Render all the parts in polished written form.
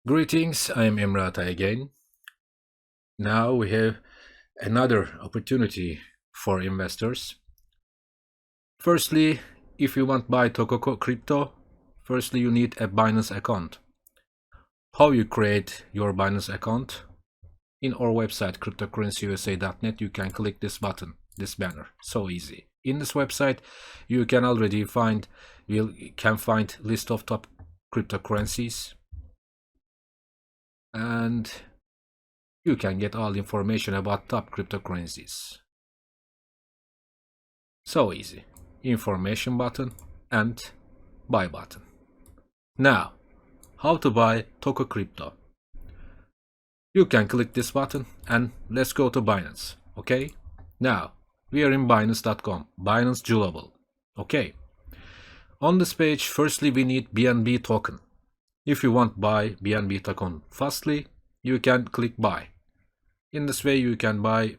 Greetings, I am Emrata again. Now we have another opportunity for investors. Firstly, if you want to buy Tokocrypto, firstly you need a Binance account. How you create your Binance account? In our website cryptocurrencyusa.net you can click this button, this banner. So easy. In this website you can already find list of top cryptocurrencies, and you can get all information about top cryptocurrencies. So easy. Information button and buy button. Now, how to buy Tokocrypto? You can click this button and let's go to Binance. Okay? Now, we are in Binance.com. Binance Global. Okay. On this page, firstly we need BNB token. If you want to buy BNB token fastly, you can click buy. In this way you can buy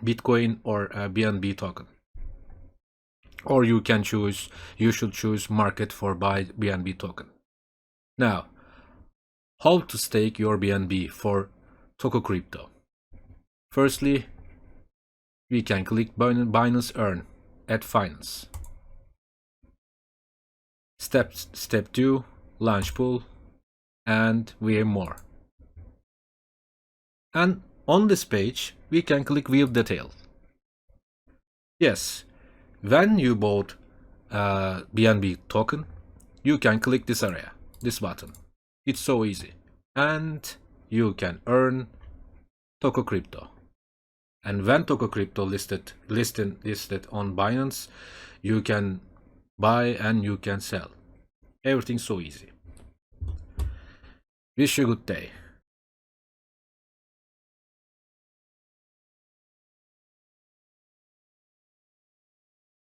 Bitcoin or a BNB token. Or you should choose market for buy BNB token. Now, how to stake your BNB for Tokocrypto? Firstly, we can click Binance Earn, add finance. Step 2, launch pool, and we have more. And on this page, we can click view details. Yes, when you bought BNB token, you can click this area, this button. It's so easy. And you can earn Tokocrypto. And when Tokocrypto listed on Binance, you can buy and you can sell. Everything's so easy. Wish you a good day.